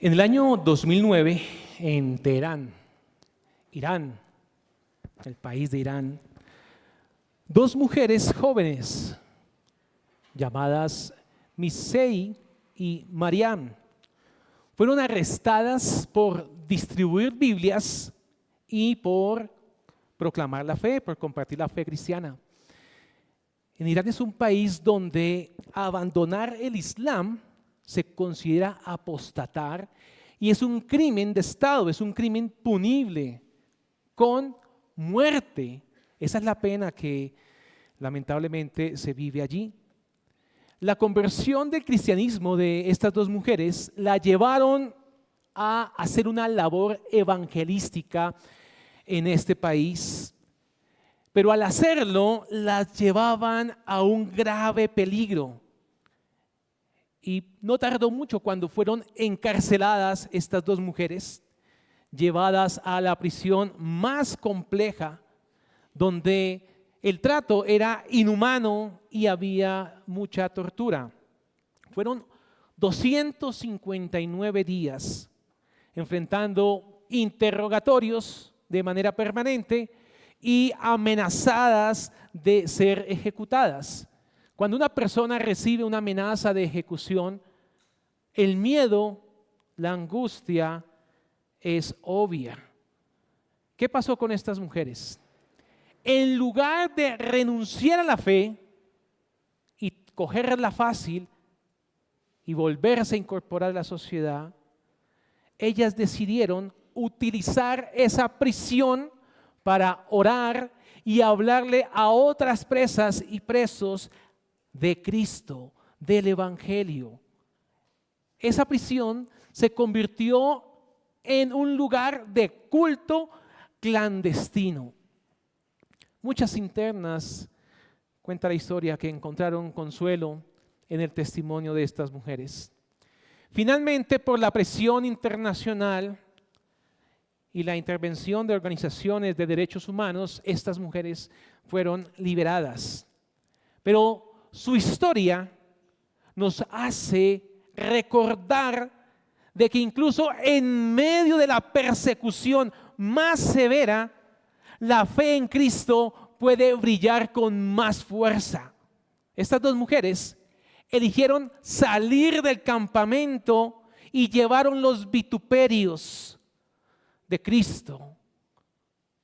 En el año 2009, en Teherán, Irán, el país de Irán, dos mujeres jóvenes llamadas Misei y Mariam fueron arrestadas por distribuir Biblias y por proclamar la fe, por compartir la fe cristiana. En Irán es un país donde abandonar el Islam se considera apostatar y es un crimen de Estado, es un crimen punible con muerte. Esa es la pena que lamentablemente se vive allí. La conversión del cristianismo de estas dos mujeres la llevaron a hacer una labor evangelística en este país, pero al hacerlo las llevaban a un grave peligro. Y no tardó mucho cuando fueron encarceladas estas dos mujeres, llevadas a la prisión más compleja, donde el trato era inhumano y había mucha tortura. Fueron 259 días enfrentando interrogatorios de manera permanente y amenazadas de ser ejecutadas. Cuando una persona recibe una amenaza de ejecución, el miedo, la angustia es obvia. ¿Qué pasó con estas mujeres? En lugar de renunciar a la fe y cogerla fácil y volverse a incorporar a la sociedad, ellas decidieron utilizar esa prisión para orar y hablarle a otras presas y presos de Cristo, del Evangelio. Esa prisión se convirtió en un lugar de culto clandestino. Muchas internas, cuenta la historia, que encontraron consuelo en el testimonio de estas mujeres. Finalmente, por la presión internacional y la intervención de organizaciones de derechos humanos, estas mujeres fueron liberadas. Pero su historia nos hace recordar de que incluso en medio de la persecución más severa, la fe en Cristo puede brillar con más fuerza. Estas dos mujeres eligieron salir del campamento y llevaron los vituperios de Cristo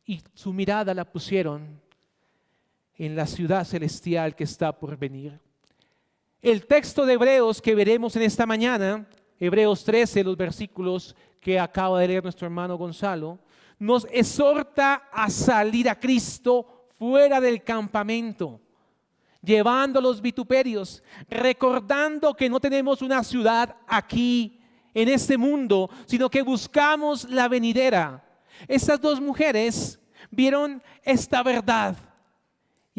y su mirada la pusieron en la ciudad celestial que está por venir. El texto de Hebreos que veremos en esta mañana, Hebreos 13, los versículos que acaba de leer nuestro hermano Gonzalo, nos exhorta a salir a Cristo fuera del campamento, llevando los vituperios, recordando que no tenemos una ciudad aquí en este mundo, sino que buscamos la venidera. Estas dos mujeres vieron esta verdad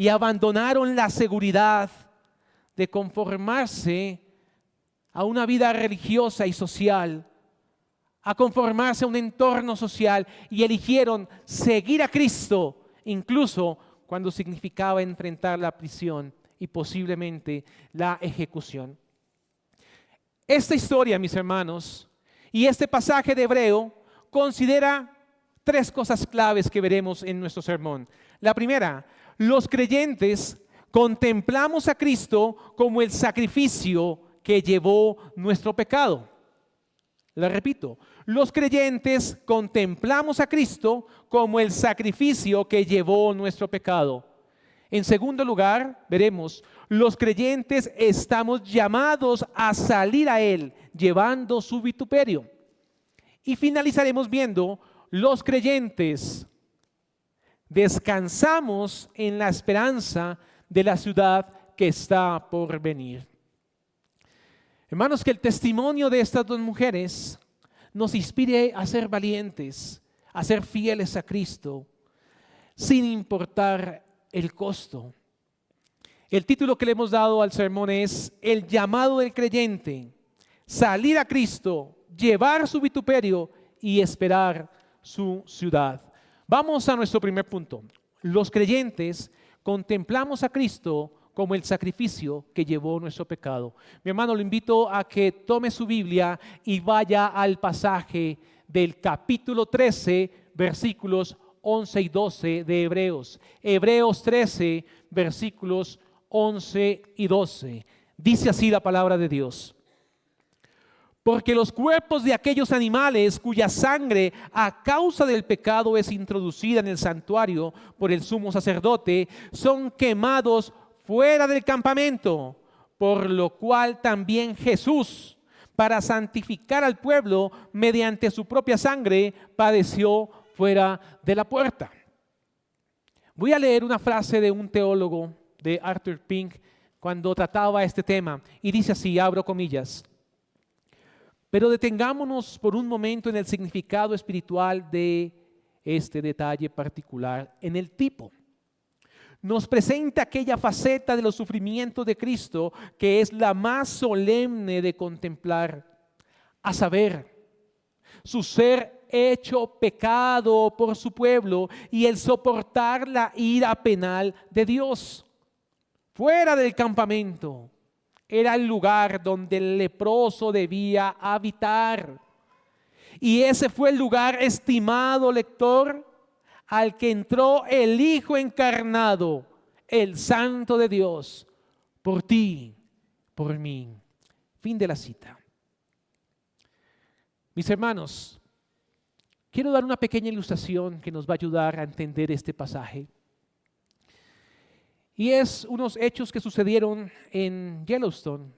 y abandonaron la seguridad de conformarse a una vida religiosa y social, a conformarse a un entorno social, y eligieron seguir a Cristo, incluso cuando significaba enfrentar la prisión y posiblemente la ejecución. Esta historia, mis hermanos, y este pasaje de Hebreo considera tres cosas claves que veremos en nuestro sermón. La primera: los creyentes contemplamos a Cristo como el sacrificio que llevó nuestro pecado. La repito, los creyentes contemplamos a Cristo como el sacrificio que llevó nuestro pecado. En segundo lugar, veremos, los creyentes estamos llamados a salir a Él, llevando su vituperio. Y finalizaremos viendo, los creyentes descansamos en la esperanza de la ciudad que está por venir. Hermanos, que el testimonio de estas dos mujeres nos inspire a ser valientes, a ser fieles a Cristo, sin importar el costo. El título que le hemos dado al sermón es El llamado del creyente: salir a Cristo, llevar su vituperio y esperar su ciudad. Vamos a nuestro primer punto. Los creyentes contemplamos a Cristo como el sacrificio que llevó nuestro pecado. Mi hermano, lo invito a que tome su Biblia y vaya al pasaje del capítulo 13, versículos 11 y 12 de Hebreos. Hebreos 13, versículos 11 y 12. Dice así la palabra de Dios: porque los cuerpos de aquellos animales cuya sangre a causa del pecado es introducida en el santuario por el sumo sacerdote, son quemados fuera del campamento, por lo cual también Jesús, para santificar al pueblo mediante su propia sangre, padeció fuera de la puerta. Voy a leer una frase de un teólogo, de Arthur Pink, cuando trataba este tema, y dice así, abro comillas: pero detengámonos por un momento en el significado espiritual de este detalle particular, en el tipo. Nos presenta aquella faceta de los sufrimientos de Cristo que es la más solemne de contemplar, a saber, su ser hecho pecado por su pueblo y el soportar la ira penal de Dios. Fuera del campamento era el lugar donde el leproso debía habitar. Y ese fue el lugar, estimado lector, al que entró el Hijo encarnado, el Santo de Dios, por ti, por mí. Fin de la cita. Mis hermanos, quiero dar una pequeña ilustración que nos va a ayudar a entender este pasaje. Y es unos hechos que sucedieron en Yellowstone.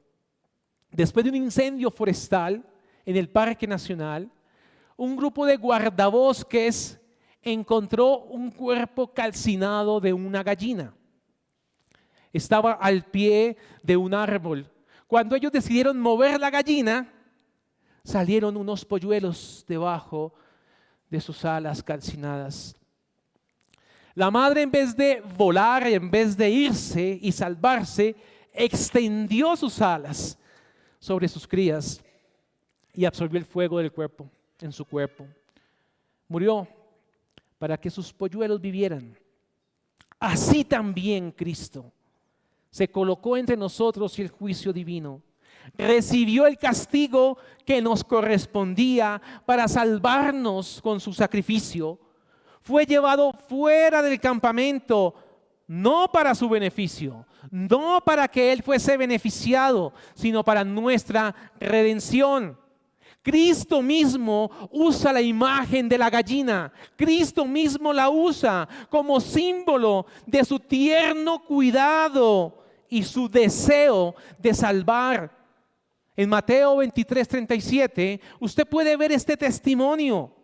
Después de un incendio forestal en el Parque Nacional, un grupo de guardabosques encontró un cuerpo calcinado de una gallina. Estaba al pie de un árbol. Cuando ellos decidieron mover la gallina, salieron unos polluelos debajo de sus alas calcinadas. La madre, en vez de volar, en vez de irse y salvarse, extendió sus alas sobre sus crías y absorbió el fuego del cuerpo en su cuerpo. Murió para que sus polluelos vivieran. Así también Cristo se colocó entre nosotros y el juicio divino. Recibió el castigo que nos correspondía para salvarnos con su sacrificio. Fue llevado fuera del campamento, no para su beneficio, no para que Él fuese beneficiado, sino para nuestra redención. Cristo mismo usa la imagen de la gallina. Cristo mismo la usa como símbolo de su tierno cuidado y su deseo de salvar. En Mateo 23:37, usted puede ver este testimonio.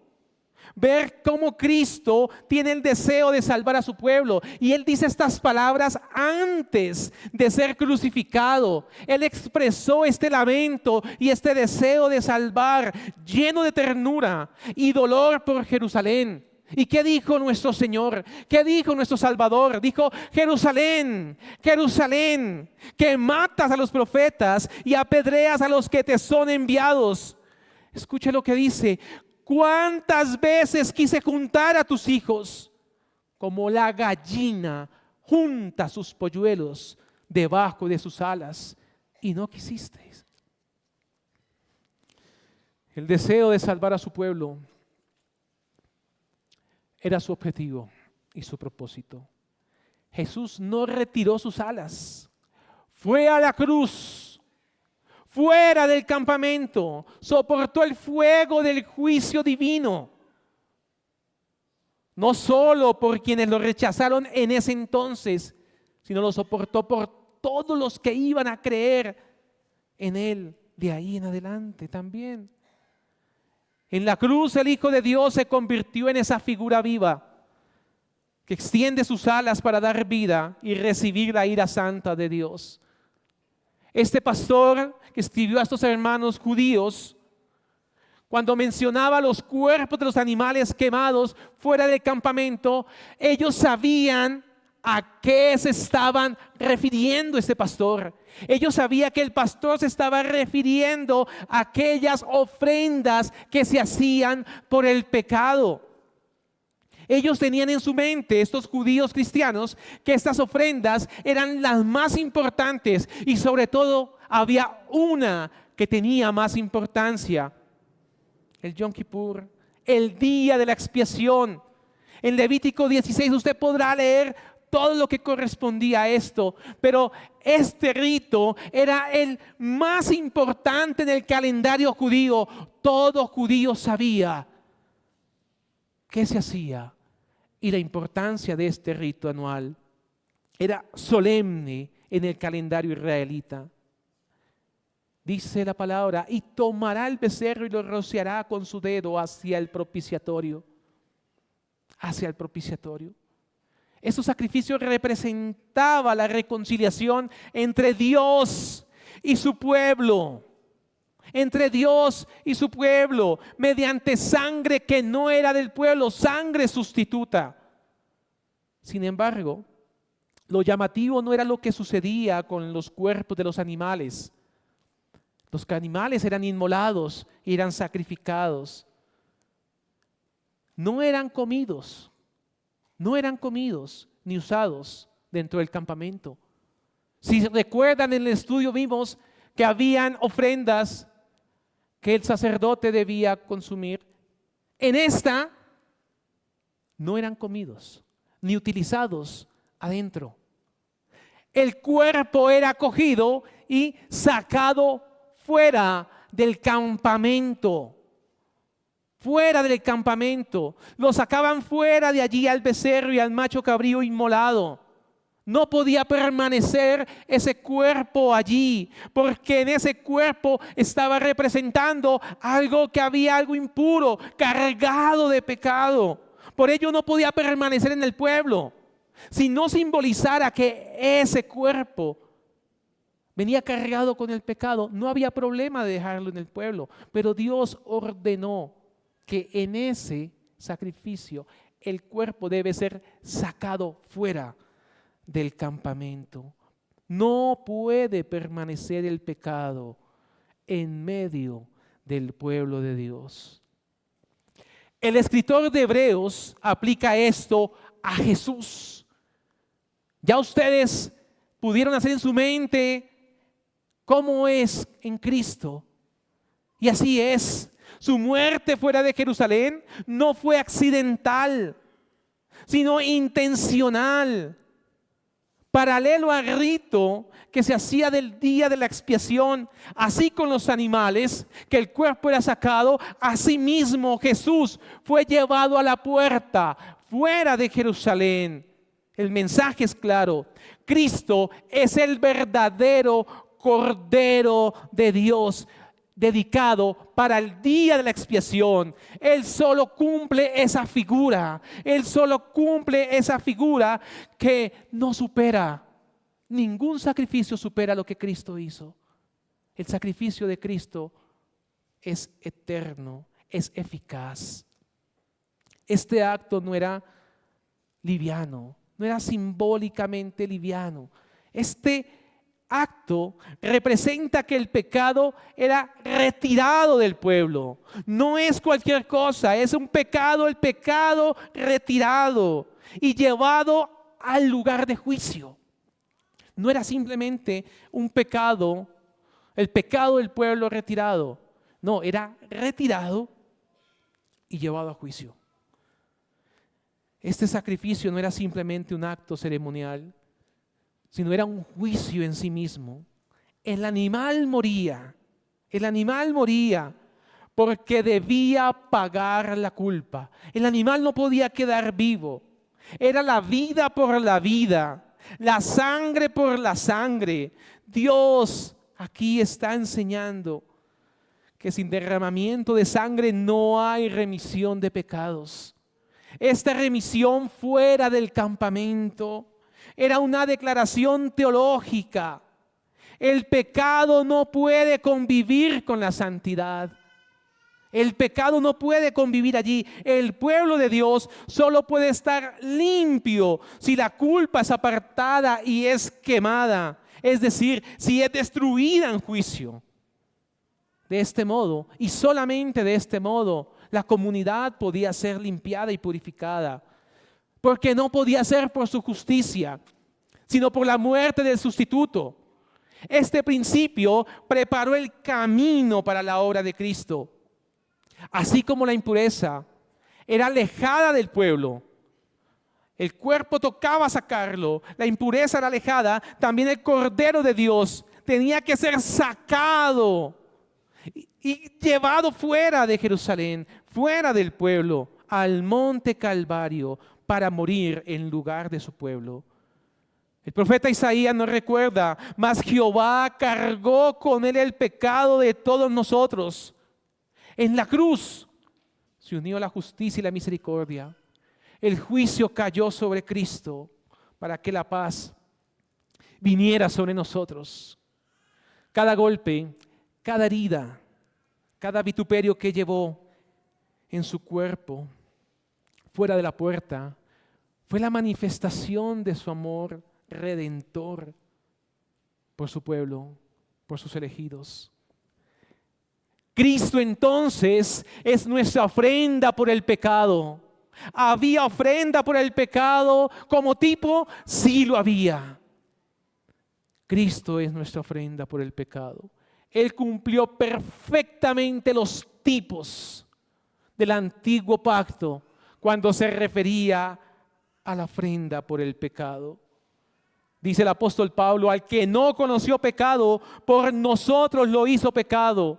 Ver cómo Cristo tiene el deseo de salvar a su pueblo. Y Él dice estas palabras antes de ser crucificado. Él expresó este lamento y este deseo de salvar, lleno de ternura y dolor por Jerusalén. ¿Y qué dijo nuestro Señor? ¿Qué dijo nuestro Salvador? Dijo: Jerusalén, Jerusalén, que matas a los profetas y apedreas a los que te son enviados. Escuche lo que dice: ¿cuántas veces quise juntar a tus hijos como la gallina junta sus polluelos debajo de sus alas, y no quisisteis? El deseo de salvar a su pueblo era su objetivo y su propósito. Jesús no retiró sus alas, fue a la cruz, fuera del campamento, soportó el fuego del juicio divino, no solo por quienes lo rechazaron en ese entonces, sino lo soportó por todos los que iban a creer en Él de ahí en adelante también. En la cruz el Hijo de Dios se convirtió en esa figura viva que extiende sus alas para dar vida y recibir la ira santa de Dios. Este pastor que escribió a estos hermanos judíos, cuando mencionaba los cuerpos de los animales quemados fuera del campamento, ellos sabían a qué se estaban refiriendo este pastor. Ellos sabían que el pastor se estaba refiriendo a aquellas ofrendas que se hacían por el pecado. Ellos tenían en su mente, estos judíos cristianos, que estas ofrendas eran las más importantes y sobre todo había una que tenía más importancia: el Yom Kippur, el día de la expiación. En Levítico 16 usted podrá leer todo lo que correspondía a esto, pero este rito era el más importante en el calendario judío. Todo judío sabía qué se hacía y la importancia de este rito anual. Era solemne en el calendario israelita. Dice la palabra: y tomará el becerro y lo rociará con su dedo hacia el propiciatorio. Hacia el propiciatorio. Este sacrificio representaba la reconciliación entre Dios y su pueblo. Entre Dios y su pueblo, mediante sangre que no era del pueblo, sangre sustituta. Sin embargo, lo llamativo no era lo que sucedía con los cuerpos de los animales. Los animales eran inmolados, eran sacrificados. No eran comidos ni usados dentro del campamento. Si recuerdan, en el estudio vimos que habían ofrendas que el sacerdote debía consumir. En esta no eran comidos ni utilizados adentro. El cuerpo era cogido y sacado fuera del campamento. Fuera del campamento. Lo sacaban fuera de allí al becerro y al macho cabrío inmolado. No podía permanecer ese cuerpo allí, porque en ese cuerpo estaba representando algo impuro, cargado de pecado. Por ello no podía permanecer en el pueblo. Si no simbolizara que ese cuerpo venía cargado con el pecado, no había problema de dejarlo en el pueblo. Pero Dios ordenó que en ese sacrificio el cuerpo debe ser sacado fuera del campamento. No puede permanecer el pecado en medio del pueblo de Dios. El escritor de Hebreos aplica esto a Jesús. Ya ustedes pudieron hacer en su mente cómo es en Cristo. Y así es. Su muerte fuera de Jerusalén no fue accidental, sino intencional. Paralelo al rito que se hacía del día de la expiación, así con los animales, que el cuerpo era sacado, así mismo Jesús fue llevado a la puerta, fuera de Jerusalén. El mensaje es claro: Cristo es el verdadero Cordero de Dios, dedicado para el día de la expiación. Él solo cumple esa figura. Él solo cumple esa figura que no supera. Ningún sacrificio supera lo que Cristo hizo. El sacrificio de Cristo es eterno, es eficaz. Este acto no era liviano, no era simbólicamente liviano. Este acto representa que el pecado era retirado del pueblo. No es cualquier cosa, es un pecado, el pecado retirado y llevado al lugar de juicio. No era simplemente un pecado, el pecado del pueblo retirado. No, era retirado y llevado a juicio. Este sacrificio no era simplemente un acto ceremonial, sino era un juicio en sí mismo. El animal moría porque debía pagar la culpa. El animal no podía quedar vivo. Era la vida por la vida, la sangre por la sangre. Dios aquí está enseñando que sin derramamiento de sangre no hay remisión de pecados. Esta remisión fuera del campamento era una declaración teológica. El pecado no puede convivir con la santidad. El pecado no puede convivir allí. El pueblo de Dios solo puede estar limpio si la culpa es apartada y es quemada. Es decir, si es destruida en juicio. De este modo, y solamente de este modo, la comunidad podía ser limpiada y purificada porque no podía ser por su justicia, sino por la muerte del sustituto. Este principio preparó el camino para la obra de Cristo. Así como la impureza era alejada del pueblo, el cuerpo tocaba sacarlo, la impureza era alejada, también el Cordero de Dios tenía que ser sacado y llevado fuera de Jerusalén, fuera del pueblo, al monte Calvario, para morir en lugar de su pueblo. El profeta Isaías nos recuerda: mas Jehová cargó con él el pecado de todos nosotros. En la cruz se unió la justicia y la misericordia. El juicio cayó sobre Cristo para que la paz viniera sobre nosotros. Cada golpe, cada herida, cada vituperio que llevó en su cuerpo fuera de la puerta fue la manifestación de su amor redentor por su pueblo, por sus elegidos. Cristo entonces es nuestra ofrenda por el pecado. ¿Había ofrenda por el pecado como tipo? Sí lo había. Cristo es nuestra ofrenda por el pecado. Él cumplió perfectamente los tipos del antiguo pacto cuando se refería a la ofrenda por el pecado. Dice el apóstol Pablo: al que no conoció pecado, por nosotros lo hizo pecado.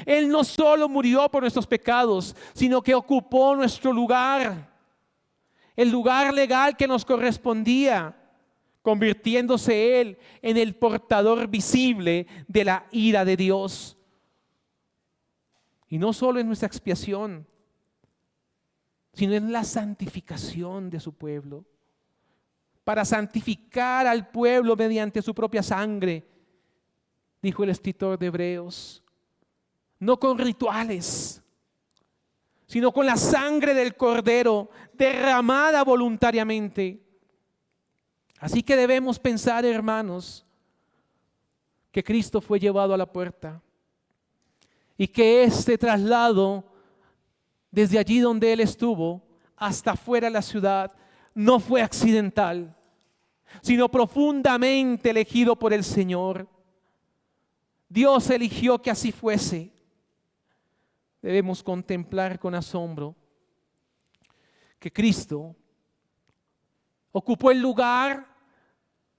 Él no solo murió por nuestros pecados, sino que ocupó nuestro lugar, el lugar legal que nos correspondía, convirtiéndose Él en el portador visible de la ira de Dios. Y no solo en nuestra expiación, sino en la santificación de su pueblo, para santificar al pueblo mediante su propia sangre, dijo el escritor de Hebreos. No con rituales, sino con la sangre del Cordero derramada voluntariamente. Así que debemos pensar, hermanos, que Cristo fue llevado a la puerta y que este traslado desde allí donde Él estuvo hasta fuera de la ciudad no fue accidental, sino profundamente elegido por el Señor. Dios eligió que así fuese. Debemos contemplar con asombro que Cristo ocupó el lugar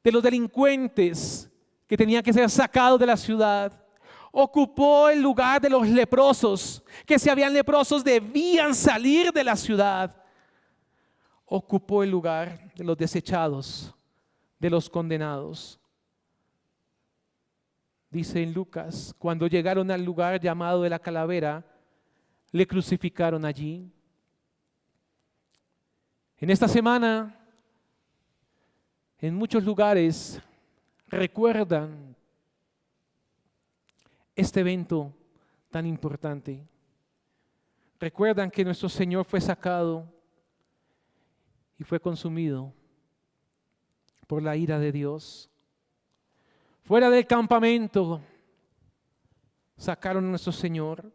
de los delincuentes que tenían que ser sacados de la ciudad. Ocupó el lugar de los leprosos, que si habían leprosos debían salir de la ciudad. Ocupó el lugar de los desechados, de los condenados. Dice en Lucas: cuando llegaron al lugar llamado de la calavera, le crucificaron allí. En esta semana, en muchos lugares recuerdan este evento tan importante. Recuerdan que nuestro Señor fue sacado y fue consumido por la ira de Dios. Fuera del campamento sacaron a nuestro Señor.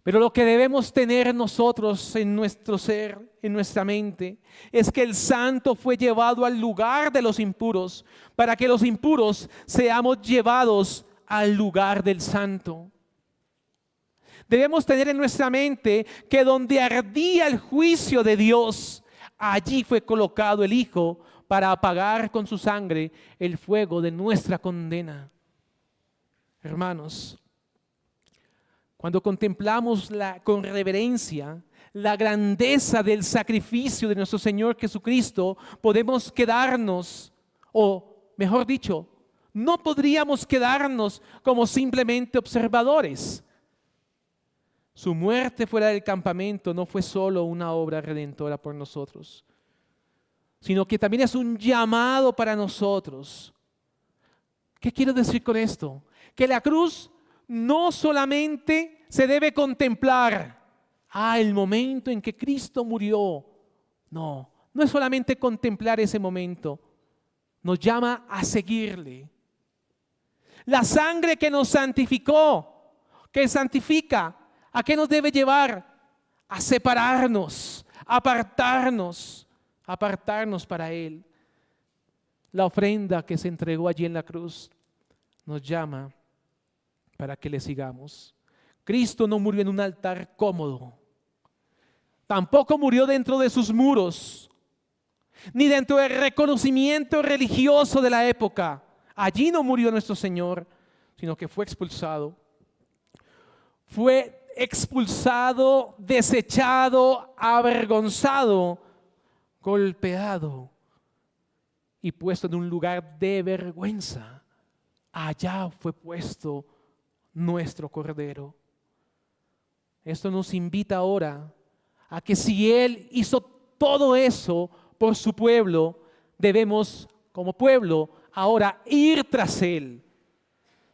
Pero lo que debemos tener nosotros en nuestro ser, en nuestra mente, es que el santo fue llevado al lugar de los impuros, para que los impuros seamos llevados al lugar del santo. Debemos tener en nuestra mente que donde ardía el juicio de Dios, allí fue colocado el Hijo para apagar con su sangre el fuego de nuestra condena. Hermanos, cuando contemplamos con reverencia la grandeza del sacrificio de nuestro Señor Jesucristo, podemos quedarnos, o mejor dicho, no podríamos quedarnos como simplemente observadores. Su muerte fuera del campamento no fue solo una obra redentora por nosotros, sino que también es un llamado para nosotros. ¿Qué quiero decir con esto? Que la cruz no solamente se debe contemplar, el momento en que Cristo murió. No es solamente contemplar ese momento. Nos llama a seguirle. La sangre que nos santificó, que santifica, ¿a qué nos debe llevar? A separarnos, apartarnos para Él. La ofrenda que se entregó allí en la cruz nos llama para que le sigamos. Cristo no murió en un altar cómodo. Tampoco murió dentro de sus muros, ni dentro del reconocimiento religioso de la época. Allí no murió nuestro Señor, sino que fue expulsado. Fue expulsado, desechado, avergonzado, golpeado y puesto en un lugar de vergüenza. Allá fue puesto nuestro Cordero. Esto nos invita ahora a que si Él hizo todo eso por su pueblo, debemos como pueblo ahora ir tras Él.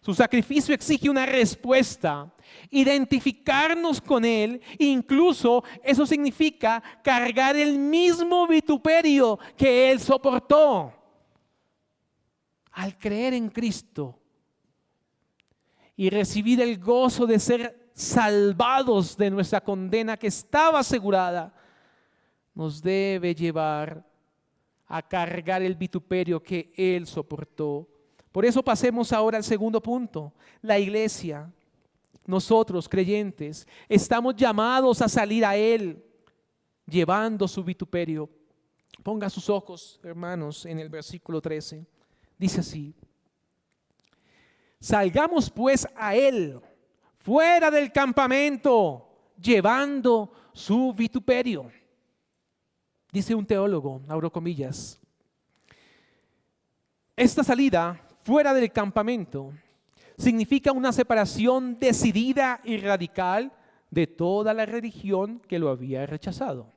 Su sacrificio exige una respuesta, identificarnos con Él, incluso eso significa cargar el mismo vituperio que Él soportó. Al creer en Cristo y recibir el gozo de ser salvados de nuestra condena que estaba asegurada, nos debe llevar a cargar el vituperio que Él soportó. Por eso pasemos ahora al segundo punto. La iglesia, nosotros creyentes, estamos llamados a salir a Él llevando su vituperio. Ponga sus ojos, hermanos, en el versículo 13. Dice así: salgamos pues a Él fuera del campamento, llevando su vituperio. Dice un teólogo, abro comillas, esta salida fuera del campamento significa una separación decidida y radical de toda la religión que lo había rechazado.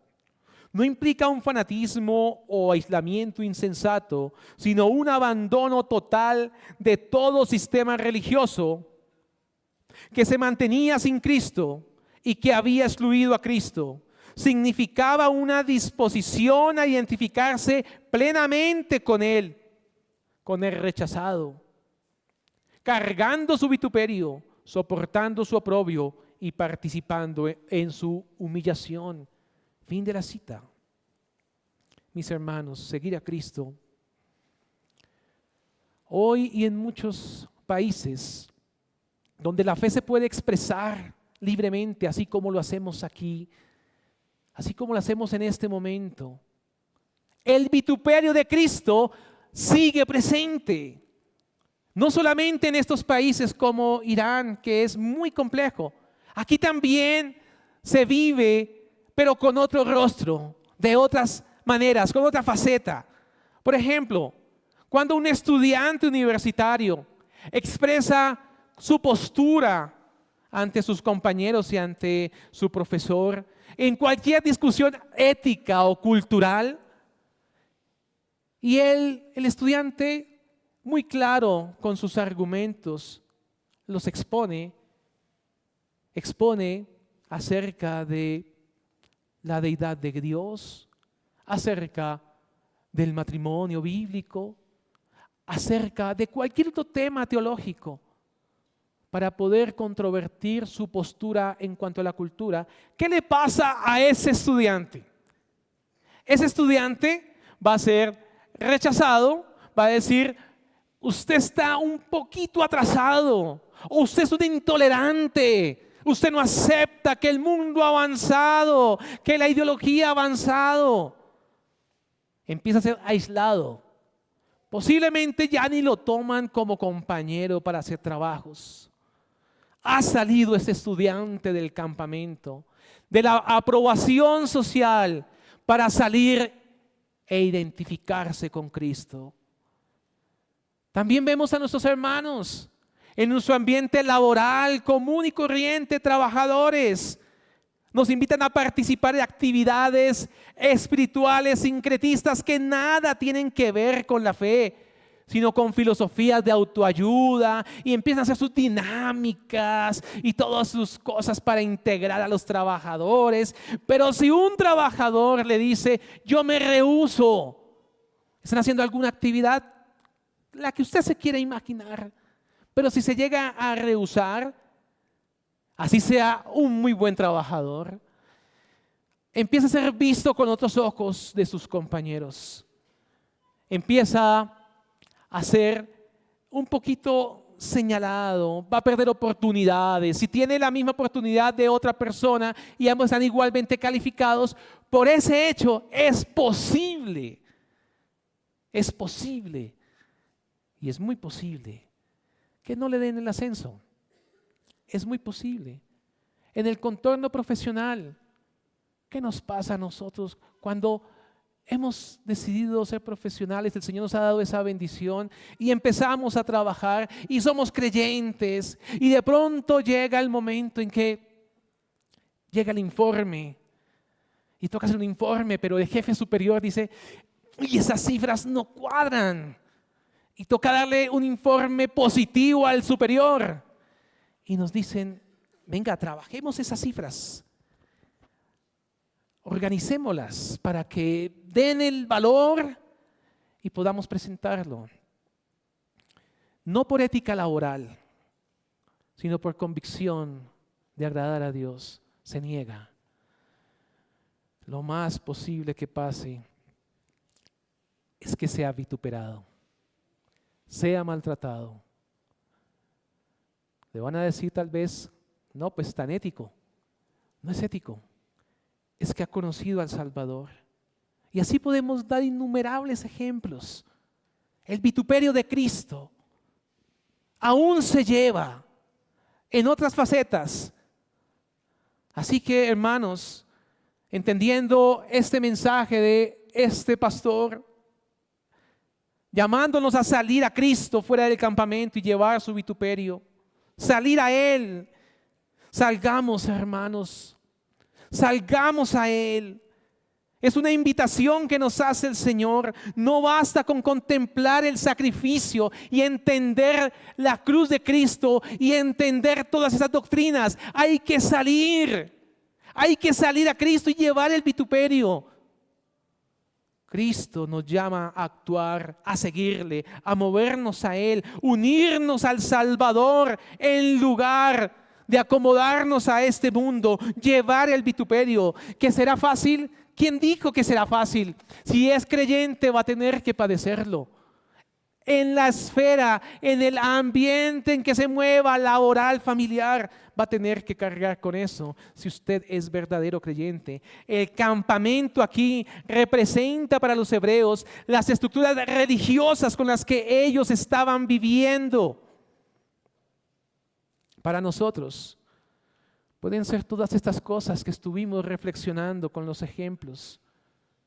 No implica un fanatismo o aislamiento insensato, sino un abandono total de todo sistema religioso que se mantenía sin Cristo y que había excluido a Cristo. Significaba una disposición a identificarse plenamente con Él, con el rechazado, cargando su vituperio, soportando su oprobio y participando en su humillación. Fin de la cita. Mis hermanos, seguir a Cristo. Hoy y en muchos países donde la fe se puede expresar libremente, así como lo hacemos aquí, así como lo hacemos en este momento, el vituperio de Cristo sigue presente. No solamente en estos países como Irán, que es muy complejo. Aquí también se vive, pero con otro rostro, de otras maneras, con otra faceta. Por ejemplo, cuando un estudiante universitario expresa su postura ante sus compañeros y ante su profesor, en cualquier discusión ética o cultural, y el estudiante, muy claro con sus argumentos, los expone acerca de la deidad de Dios, acerca del matrimonio bíblico, acerca de cualquier otro tema teológico, para poder controvertir su postura en cuanto a la cultura. ¿Qué le pasa a ese estudiante? Ese estudiante va a ser rechazado, va a decir: usted está un poquito atrasado, o usted es un intolerante, usted no acepta que el mundo ha avanzado, que la ideología ha avanzado. Empieza a ser aislado. Posiblemente ya ni lo toman como compañero para hacer trabajos. Ha salido ese estudiante del campamento, de la aprobación social, para salir e identificarse con Cristo. También vemos a nuestros hermanos en nuestro ambiente laboral, común y corriente, trabajadores. Nos invitan a participar de actividades espirituales sincretistas que nada tienen que ver con la fe, sino con filosofías de autoayuda, y empiezan a hacer sus dinámicas y todas sus cosas para integrar a los trabajadores. Pero si un trabajador le dice: yo me rehúso, están haciendo alguna actividad, la que usted se quiera imaginar, pero si se llega a rehusar, así sea un muy buen trabajador, empieza a ser visto con otros ojos de sus compañeros. Empieza a ser un poquito señalado, va a perder oportunidades. Si tiene la misma oportunidad de otra persona y ambos están igualmente calificados, por ese hecho es posible y es muy posible que no le den el ascenso. Es muy posible. En el contorno profesional, ¿qué nos pasa a nosotros cuando hemos decidido ser profesionales? El Señor nos ha dado esa bendición y empezamos a trabajar y somos creyentes y de pronto llega el momento en que llega el informe y toca hacer un informe, pero el jefe superior dice, y esas cifras no cuadran, y toca darle un informe positivo al superior y nos dicen, venga, trabajemos esas cifras, organicémoslas para que den el valor y podamos presentarlo. No por ética laboral, sino por convicción de agradar a Dios, se niega. Lo más posible que pase es que sea vituperado, sea maltratado. Le van a decir tal vez, no, pues tan ético. No es ético, es que ha conocido al Salvador. Y así podemos dar innumerables ejemplos. El vituperio de Cristo aún se lleva en otras facetas. Así que, hermanos, entendiendo este mensaje de este pastor, llamándonos a salir a Cristo fuera del campamento y llevar su vituperio, salir a Él, salgamos, hermanos, salgamos a Él. Es una invitación que nos hace el Señor. No basta con contemplar el sacrificio y entender la cruz de Cristo y entender todas esas doctrinas. Hay que salir a Cristo y llevar el vituperio. Cristo nos llama a actuar, a seguirle, a movernos a Él, unirnos al Salvador en lugar de acomodarnos a este mundo, llevar el vituperio. ¿Que será fácil? ¿Quién dijo que será fácil? Si es creyente va a tener que padecerlo. En la esfera, en el ambiente en que se mueva laboral, familiar, va a tener que cargar con eso si usted es verdadero creyente. El campamento aquí representa para los hebreos las estructuras religiosas con las que ellos estaban viviendo. Para nosotros pueden ser todas estas cosas que estuvimos reflexionando con los ejemplos.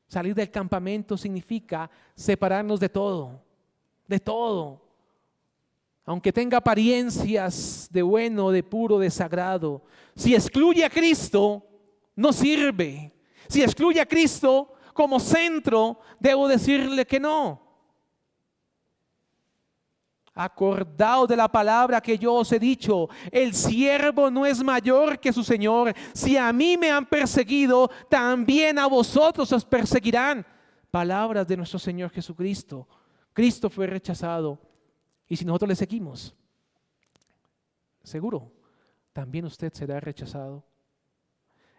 Salir del campamento significa separarnos de todo. De todo, aunque tenga apariencias de bueno, de puro, de sagrado. Si excluye a Cristo, no sirve. Si excluye a Cristo como centro, debo decirle que no. Acordaos de la palabra que yo os he dicho, el siervo no es mayor que su Señor. Si a mí me han perseguido, también a vosotros os perseguirán. Palabras de nuestro Señor Jesucristo. Cristo fue rechazado y si nosotros le seguimos, seguro, también usted será rechazado.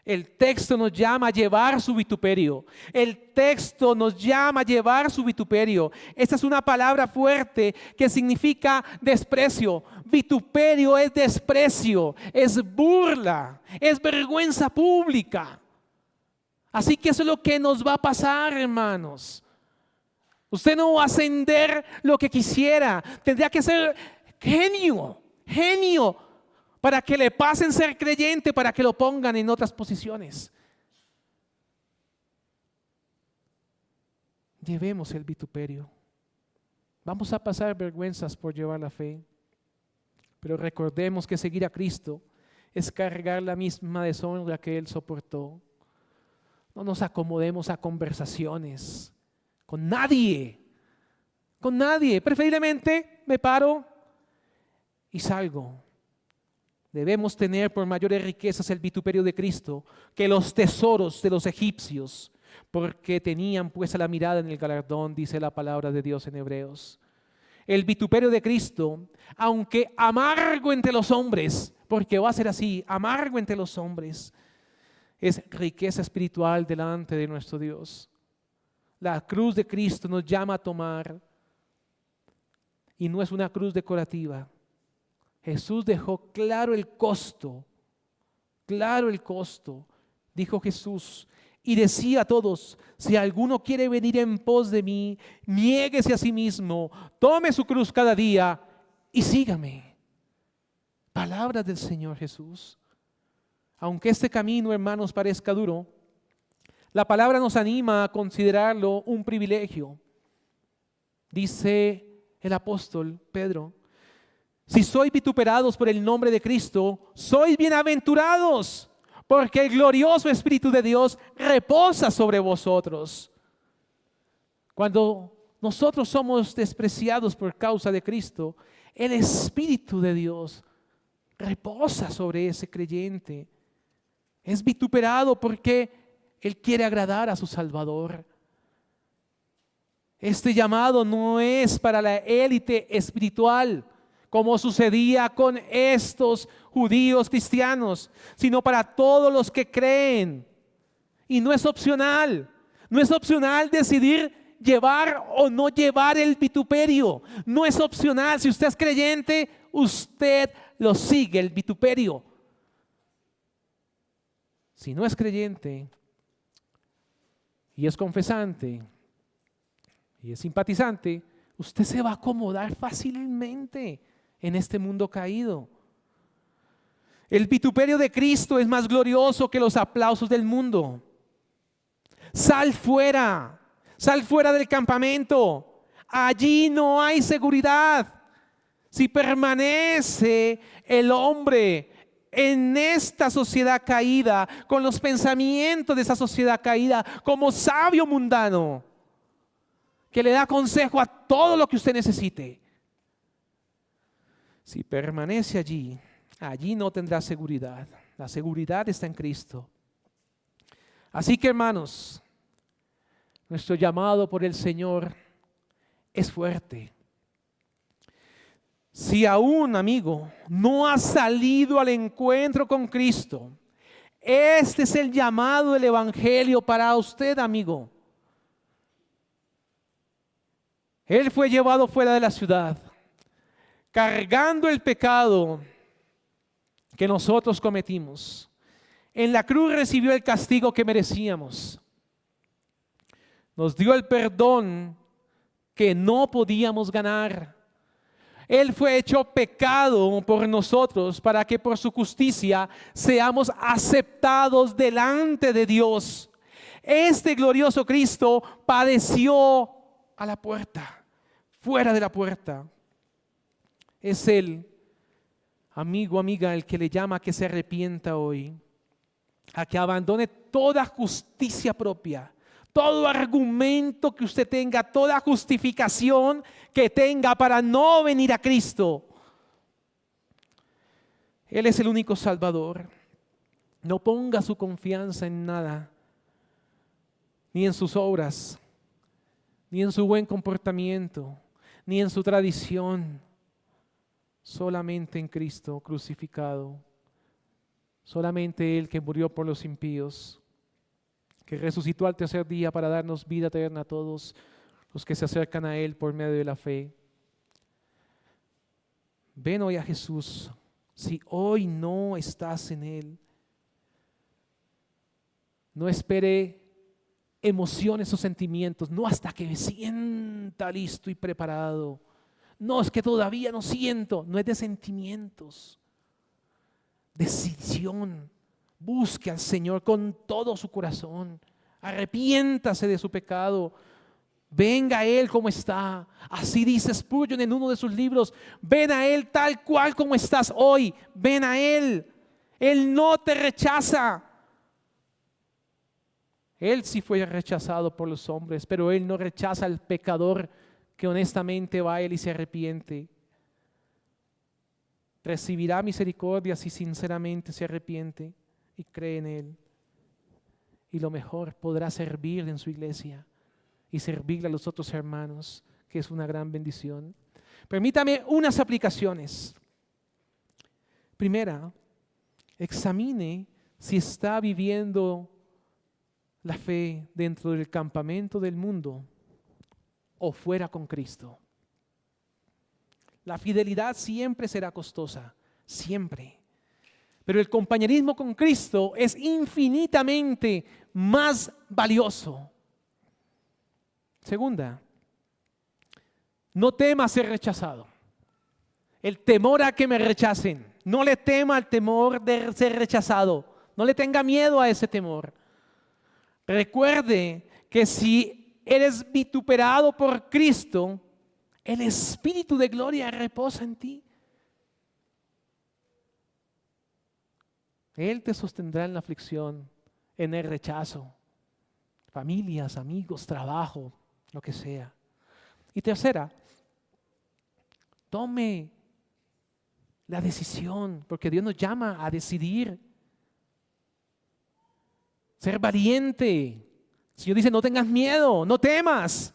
El texto nos llama a llevar su vituperio. El texto nos llama a llevar su vituperio. Esta es una palabra fuerte que significa desprecio. Vituperio es desprecio, es burla, es vergüenza pública. Así que eso es lo que nos va a pasar, hermanos. Usted no va a ascender lo que quisiera. Tendría que ser genio para que le pasen ser creyente, para que lo pongan en otras posiciones. Llevemos el vituperio. Vamos a pasar vergüenzas por llevar la fe, pero recordemos que seguir a Cristo es cargar la misma deshonra que Él soportó. No nos acomodemos a conversaciones con nadie, preferiblemente me paro y salgo. Debemos tener por mayores riquezas el vituperio de Cristo que los tesoros de los egipcios, porque tenían puesta la mirada en el galardón, dice la palabra de Dios en Hebreos. El vituperio de Cristo, aunque amargo entre los hombres, porque va a ser así, amargo entre los hombres, es riqueza espiritual delante de nuestro Dios. La cruz de Cristo nos llama a tomar y no es una cruz decorativa. Jesús dejó claro el costo, dijo Jesús, y decía a todos: si alguno quiere venir en pos de mí, niéguese a sí mismo, tome su cruz cada día y sígame. Palabras del Señor Jesús. Aunque este camino, hermanos, parezca duro, la palabra nos anima a considerarlo un privilegio. Dice el apóstol Pedro: si sois vituperados por el nombre de Cristo, sois bienaventurados, porque el glorioso Espíritu de Dios reposa sobre vosotros. Cuando nosotros somos despreciados por causa de Cristo, el Espíritu de Dios reposa sobre ese creyente. Es vituperado porque Él quiere agradar a su Salvador. Este llamado no es para la élite espiritual, como sucedía con estos judíos cristianos, sino para todos los que creen. Y no es opcional. No es opcional decidir llevar o no llevar el vituperio. No es opcional. Si usted es creyente, usted lo sigue, el vituperio. Si no es creyente y es confesante y es simpatizante, usted se va a acomodar fácilmente en este mundo caído. El vituperio de Cristo es más glorioso que los aplausos del mundo. Sal fuera del campamento. Allí no hay seguridad. Si permanece el hombre en esta sociedad caída, con los pensamientos de esa sociedad caída, como sabio mundano, que le da consejo a todo lo que usted necesite. Si permanece allí, allí no tendrá seguridad. La seguridad está en Cristo. Así que, hermanos, nuestro llamado por el Señor es fuerte. Si aún, amigo, no has salido al encuentro con Cristo, este es el llamado del Evangelio para usted, amigo. Él fue llevado fuera de la ciudad, cargando el pecado que nosotros cometimos. En la cruz recibió el castigo que merecíamos. Nos dio el perdón que no podíamos ganar. Él fue hecho pecado por nosotros para que por su justicia seamos aceptados delante de Dios. Este glorioso Cristo padeció a la puerta, fuera de la puerta. Es Él, amigo, amiga, el que le llama a que se arrepienta hoy, a que abandone toda justicia propia, todo argumento que usted tenga, toda justificación que tenga para no venir a Cristo. Él es el único Salvador. No ponga su confianza en nada, ni en sus obras, ni en su buen comportamiento, ni en su tradición. Solamente en Cristo crucificado. Solamente Él que murió por los impíos, que resucitó al tercer día para darnos vida eterna a todos los que se acercan a Él por medio de la fe. Ven hoy a Jesús. Si hoy no estás en Él, no espere emociones o sentimientos, no hasta que me sienta listo y preparado. No, es que todavía no siento, no es de sentimientos. Decisión. Busque al Señor con todo su corazón. Arrepiéntase de su pecado. Venga a Él como está. Así dice Spurgeon en uno de sus libros. Ven a Él tal cual como estás hoy. Ven a Él. Él no te rechaza. Él sí fue rechazado por los hombres, pero Él no rechaza al pecador que honestamente va a Él y se arrepiente. Recibirá misericordia si sinceramente se arrepiente y cree en Él. Y lo mejor, podrá servir en su iglesia y servirle a los otros hermanos, que es una gran bendición. Permítame unas aplicaciones. Primera, examine si está viviendo la fe dentro del campamento del mundo o fuera con Cristo. La fidelidad siempre será costosa, siempre. Pero el compañerismo con Cristo es infinitamente más valioso. Segunda, no temas ser rechazado. El temor a que me rechacen. No le tema al temor de ser rechazado. No le tenga miedo a ese temor. Recuerde que si eres vituperado por Cristo, el Espíritu de gloria reposa en ti. Él te sostendrá en la aflicción, en el rechazo. Familias, amigos, trabajo, lo que sea. Y tercera, tome la decisión, porque Dios nos llama a decidir. Ser valiente. El Señor dice, no tengas miedo, no temas.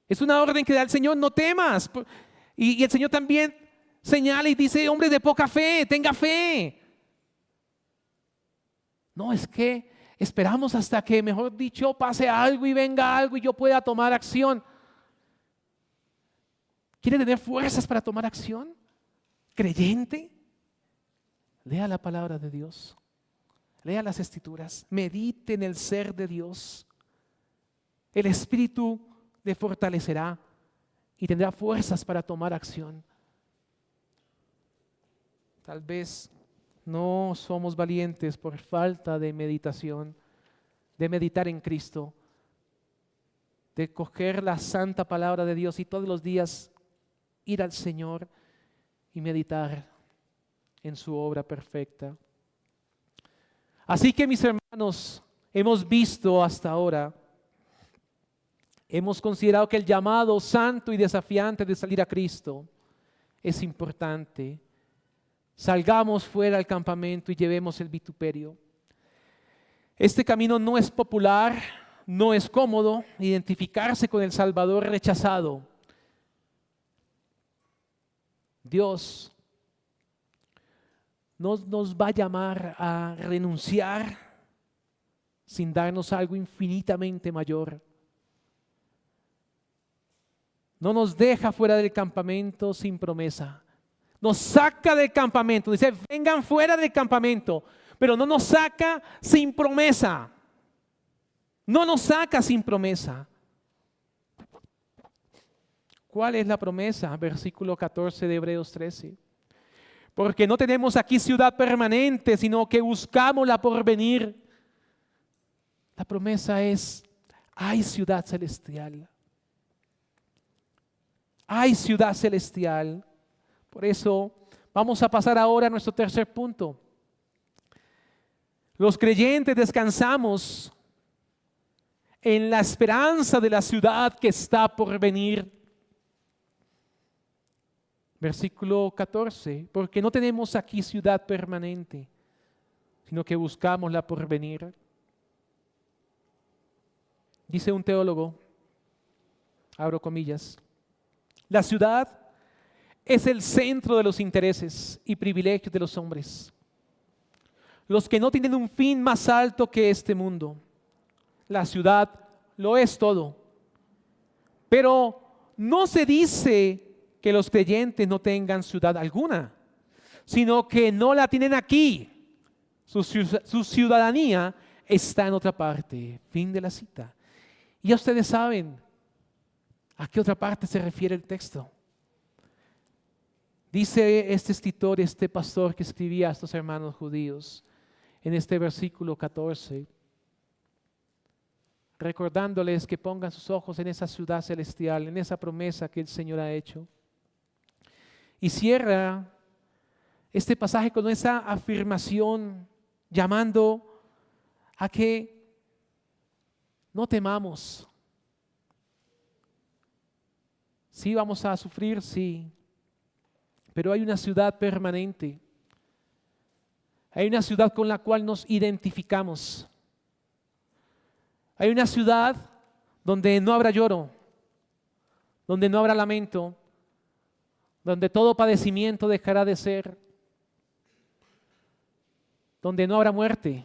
Es una orden que da el Señor, no temas. Y el Señor también señala y dice, hombres de poca fe, tenga fe. No, es que esperamos hasta que, mejor dicho, pase algo y venga algo y yo pueda tomar acción. ¿Quiere tener fuerzas para tomar acción? ¿Creyente? Lea la palabra de Dios. Lea las Escrituras. Medite en el ser de Dios. El Espíritu le fortalecerá y tendrá fuerzas para tomar acción. Tal vez no somos valientes por falta de meditación, de meditar en Cristo, de coger la santa palabra de Dios y todos los días ir al Señor y meditar en su obra perfecta. Así que, mis hermanos, hemos visto hasta ahora, hemos considerado que el llamado santo y desafiante de salir a Cristo es importante. Salgamos fuera al campamento y llevemos el vituperio. Este camino no es popular, no es cómodo. Identificarse con el Salvador rechazado. Dios no nos va a llamar a renunciar sin darnos algo infinitamente mayor. No nos deja fuera del campamento sin promesa. Nos saca del campamento, dice, vengan fuera del campamento, pero no nos saca sin promesa. No nos saca sin promesa. ¿Cuál es la promesa? Versículo 14 de Hebreos 13. Porque no tenemos aquí ciudad permanente, sino que buscamos la porvenir. La promesa es, hay ciudad celestial. Hay ciudad celestial. Por eso vamos a pasar ahora a nuestro tercer punto. Los creyentes descansamos en la esperanza de la ciudad que está por venir. Versículo 14, porque no tenemos aquí ciudad permanente, sino que buscamos la por venir. Dice un teólogo, abro comillas, la ciudad es el centro de los intereses y privilegios de los hombres, los que no tienen un fin más alto que este mundo. La ciudad lo es todo, pero no se dice que los creyentes no tengan ciudad alguna, sino que no la tienen aquí. Su ciudadanía está en otra parte. Fin de la cita. Y ya ustedes saben a qué otra parte se refiere el texto. Dice este escritor, este pastor que escribía a estos hermanos judíos en este versículo 14, recordándoles que pongan sus ojos en esa ciudad celestial, en esa promesa que el Señor ha hecho. Y cierra este pasaje con esa afirmación, llamando a que no temamos. Sí vamos a sufrir, sí, pero hay una ciudad permanente. Hay una ciudad con la cual nos identificamos. Hay una ciudad donde no habrá lloro, donde no habrá lamento, donde todo padecimiento dejará de ser, donde no habrá muerte,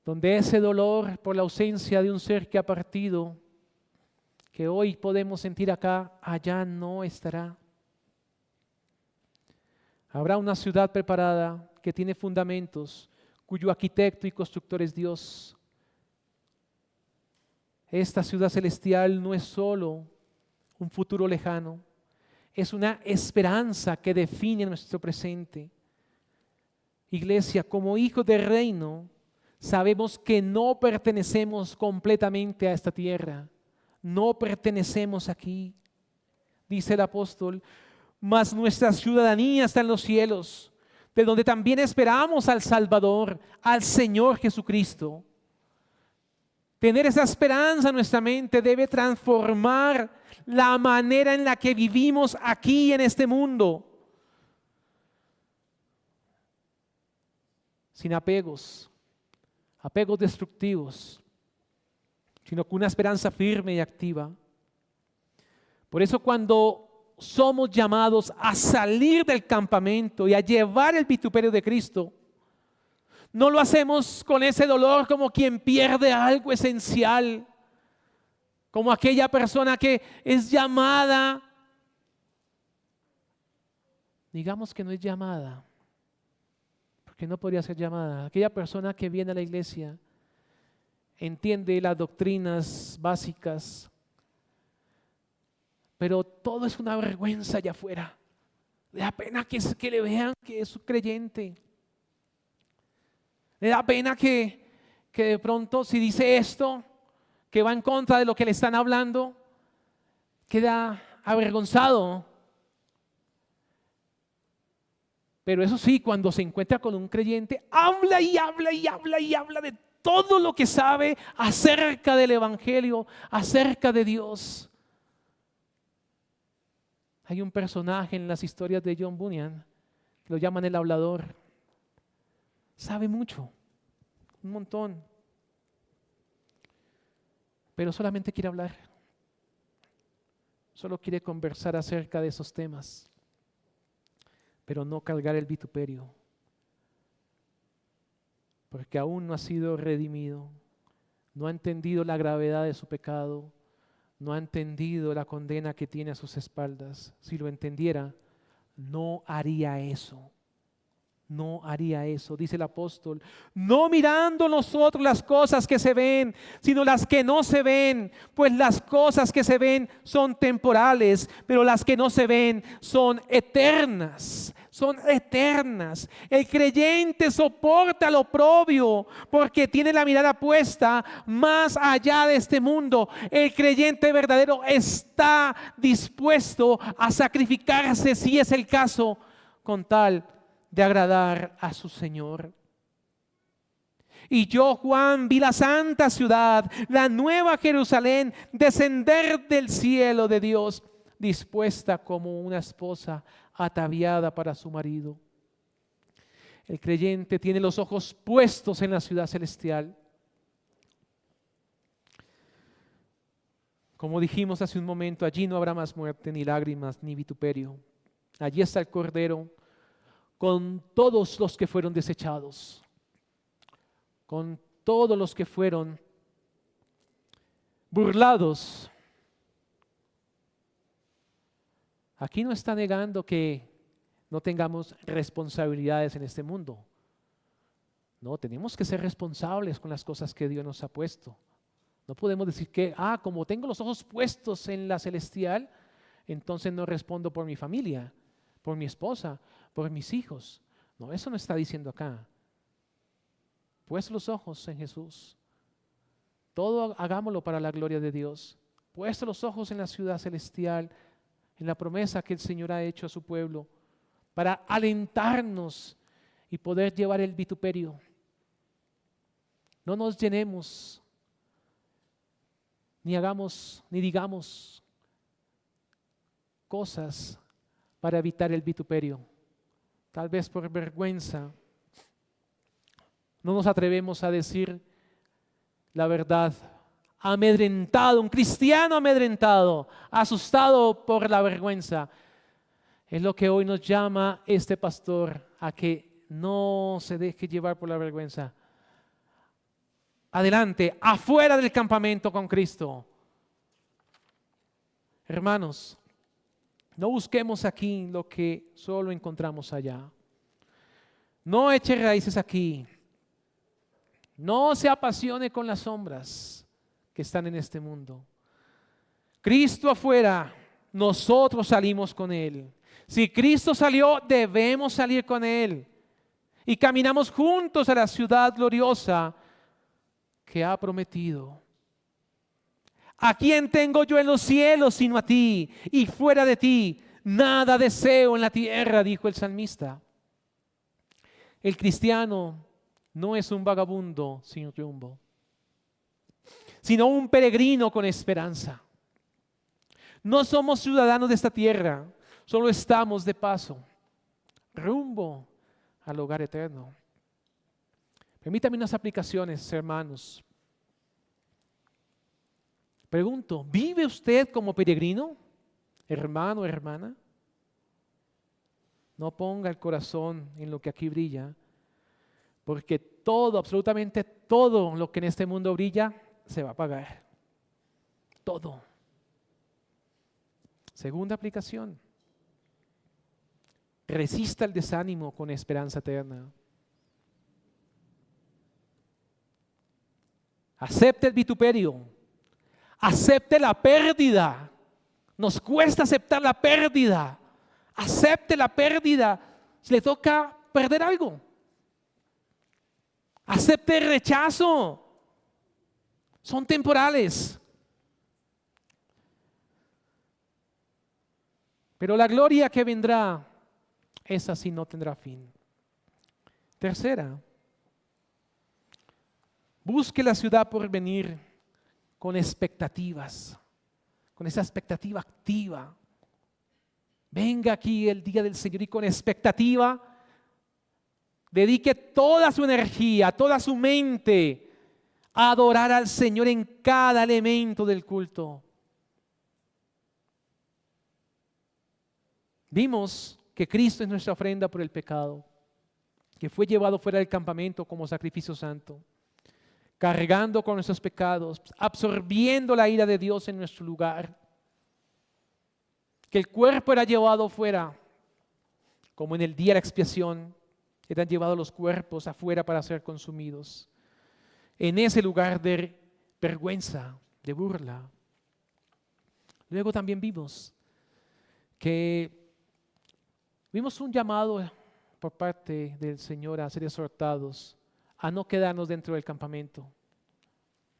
donde ese dolor por la ausencia de un ser que ha partido, que hoy podemos sentir acá, allá no estará. Habrá una ciudad preparada que tiene fundamentos, cuyo arquitecto y constructor es Dios. Esta ciudad celestial no es solo un futuro lejano, es una esperanza que define nuestro presente. Iglesia, como hijos del reino, sabemos que no pertenecemos completamente a esta tierra, no pertenecemos aquí. Dice el apóstol, mas nuestra ciudadanía está en los cielos, de donde también esperamos al Salvador, al Señor Jesucristo. Tener esa esperanza en nuestra mente debe transformar la manera en la que vivimos aquí en este mundo. Sin apegos destructivos, sino con una esperanza firme y activa. Por eso cuando somos llamados a salir del campamento y a llevar el vituperio de Cristo, no lo hacemos con ese dolor como quien pierde algo esencial, como aquella persona que es llamada, digamos que no es llamada, porque no podría ser llamada, aquella persona que viene a la iglesia, entiende las doctrinas básicas, pero todo es una vergüenza allá afuera. Le da pena que le vean que es un creyente. Le da pena que de pronto si dice esto, que va en contra de lo que le están hablando, queda avergonzado. Pero eso sí, cuando se encuentra con un creyente, habla y habla y habla y habla de todo lo que sabe acerca del Evangelio, acerca de Dios. Hay un personaje en las historias de John Bunyan, que lo llaman el hablador. Sabe mucho, un montón, pero solamente quiere hablar. Solo quiere conversar acerca de esos temas, pero no cargar el vituperio, porque aún no ha sido redimido, no ha entendido la gravedad de su pecado, no ha entendido la condena que tiene a sus espaldas. Si lo entendiera, no haría eso. No haría eso, dice el apóstol, no mirando nosotros las cosas que se ven, sino las que no se ven, pues las cosas que se ven son temporales, pero las que no se ven son eternas. Son eternas. El creyente soporta lo oprobio porque tiene la mirada puesta más allá de este mundo. El creyente verdadero está dispuesto a sacrificarse, si es el caso, con tal de agradar a su Señor. Y yo, Juan, vi la santa ciudad, la nueva Jerusalén, descender del cielo de Dios, dispuesta como una esposa ataviada para su marido. El creyente tiene los ojos puestos en la ciudad celestial. Como dijimos hace un momento, allí no habrá más muerte, ni lágrimas, ni vituperio. Allí está el Cordero con todos los que fueron desechados, con todos los que fueron burlados. Aquí no está negando que no tengamos responsabilidades en este mundo. No, tenemos que ser responsables con las cosas que Dios nos ha puesto. No podemos decir que, como tengo los ojos puestos en la celestial, entonces no respondo por mi familia, por mi esposa, por mis hijos. No, eso no está diciendo acá. Pues los ojos en Jesús. Todo hagámoslo para la gloria de Dios. Puestos los ojos en la ciudad celestial, en la promesa que el Señor ha hecho a su pueblo, para alentarnos y poder llevar el vituperio. No nos llenemos, ni hagamos, ni digamos cosas para evitar el vituperio. Tal vez por vergüenza no nos atrevemos a decir la verdad. Amedrentado, un cristiano amedrentado, asustado por la vergüenza. Es lo que hoy nos llama este pastor a que no se deje llevar por la vergüenza. Adelante, afuera del campamento con Cristo. Hermanos, no busquemos aquí lo que solo encontramos allá. No eche raíces aquí. No se apasione con las sombras que están en este mundo. Cristo afuera, nosotros salimos con Él. Si Cristo salió, debemos salir con Él. Y caminamos juntos a la ciudad gloriosa que ha prometido. ¿A quién tengo yo en los cielos sino a ti? Y fuera de ti, nada deseo en la tierra, dijo el salmista. El cristiano no es un vagabundo sin rumbo, sino un peregrino con esperanza. No somos ciudadanos de esta tierra, solo estamos de paso, rumbo al hogar eterno. Permítame unas aplicaciones, hermanos. Pregunto, ¿vive usted como peregrino, hermano o hermana? No ponga el corazón en lo que aquí brilla, porque todo, absolutamente todo lo que en este mundo brilla, se va a apagar. Todo. Segunda aplicación. Resista el desánimo con esperanza eterna. Acepte el vituperio. Acepte la pérdida. Nos cuesta aceptar la pérdida. Acepte la pérdida. Si le toca perder algo. Acepte el rechazo. Son temporales. Pero la gloria que vendrá, esa sí no tendrá fin. Tercera, busque la ciudad por venir con expectativas, con esa expectativa activa. Venga aquí el día del Señor y con expectativa dedique toda su energía, toda su mente a adorar al Señor en cada elemento del culto. Vimos que Cristo es nuestra ofrenda por el pecado, que fue llevado fuera del campamento como sacrificio santo, cargando con nuestros pecados, absorbiendo la ira de Dios en nuestro lugar, que el cuerpo era llevado fuera, como en el día de la expiación, eran llevados los cuerpos afuera para ser consumidos, en ese lugar de vergüenza, de burla. Luego también vimos un llamado por parte del Señor a ser exhortados a no quedarnos dentro del campamento,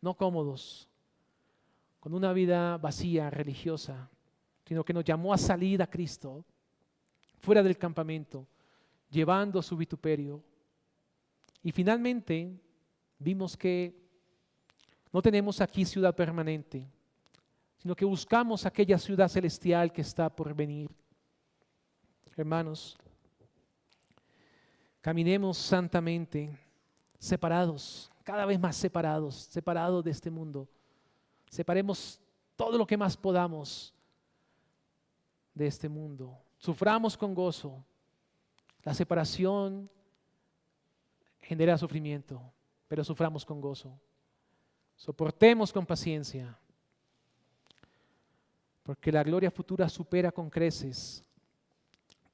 no cómodos, con una vida vacía, religiosa, sino que nos llamó a salir a Cristo, fuera del campamento, llevando su vituperio. Y finalmente vimos que no tenemos aquí ciudad permanente, sino que buscamos aquella ciudad celestial que está por venir. Hermanos, caminemos santamente, separados, cada vez más separados de este mundo. Separemos todo lo que más podamos de este mundo. Suframos con gozo. La separación genera sufrimiento, pero suframos con gozo. Soportemos con paciencia, porque la gloria futura supera con creces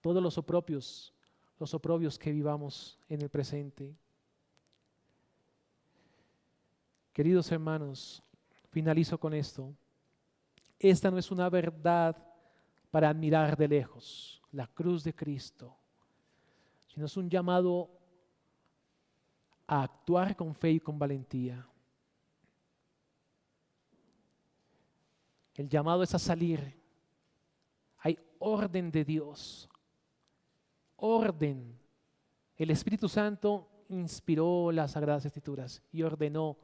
todos los oprobios que vivamos en el presente. Queridos hermanos, finalizo con esto. Esta no es una verdad para admirar de lejos, la cruz de Cristo, sino es un llamado a actuar con fe y con valentía. El llamado es a salir. Hay orden de Dios. Orden. El Espíritu Santo inspiró las Sagradas Escrituras y ordenó,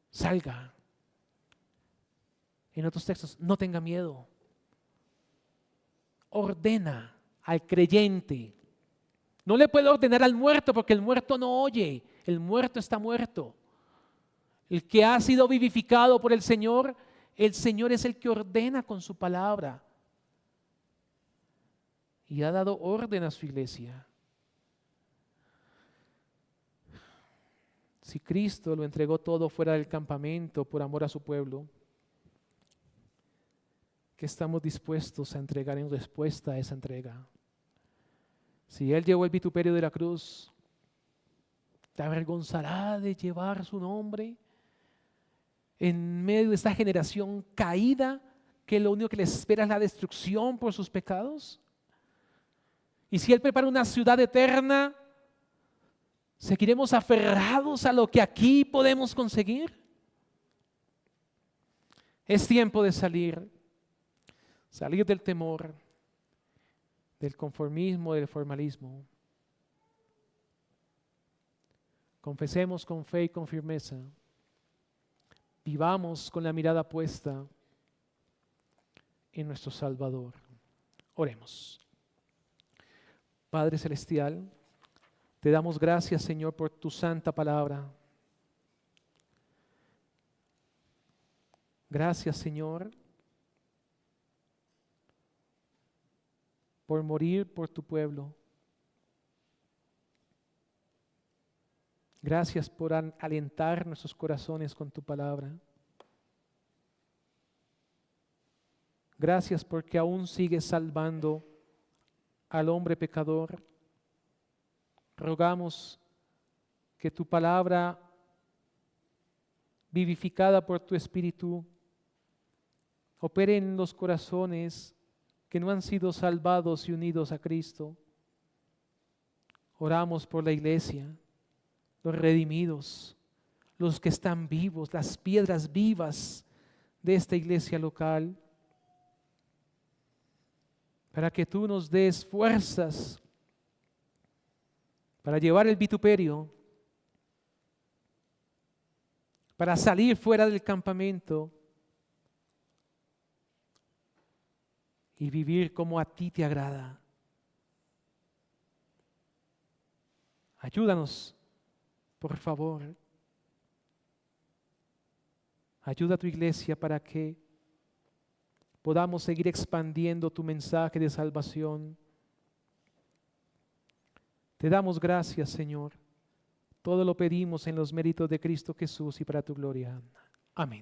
salga. En otros textos, no tenga miedo. Ordena al creyente. No le puede ordenar al muerto porque el muerto no oye. El muerto está muerto. El que ha sido vivificado por el Señor es el que ordena con su palabra. Y ha dado orden a su iglesia. Si Cristo lo entregó todo fuera del campamento por amor a su pueblo, ¿qué estamos dispuestos a entregar en respuesta a esa entrega? Si Él llevó el vituperio de la cruz, ¿te avergonzará de llevar su nombre en medio de esta generación caída que lo único que le espera es la destrucción por sus pecados? Y si Él prepara una ciudad eterna, ¿seguiremos aferrados a lo que aquí podemos conseguir? Es tiempo de salir del temor, del conformismo, del formalismo. Confesemos con fe y con firmeza. Vivamos con la mirada puesta en nuestro Salvador. Oremos. Padre Celestial, te damos gracias, Señor, por tu santa palabra. Gracias, Señor, por morir por tu pueblo. Gracias por alentar nuestros corazones con tu palabra. Gracias porque aún sigues salvando al hombre pecador. Rogamos que tu palabra, vivificada por tu Espíritu, opere en los corazones que no han sido salvados y unidos a Cristo. Oramos por la iglesia, los redimidos, los que están vivos, las piedras vivas de esta iglesia local, para que tú nos des fuerzas para llevar el vituperio, para salir fuera del campamento y vivir como a ti te agrada. Ayúdanos, por favor. Ayuda a tu iglesia para que podamos seguir expandiendo tu mensaje de salvación. Te damos gracias, Señor. Todo lo pedimos en los méritos de Cristo Jesús y para tu gloria. Amén.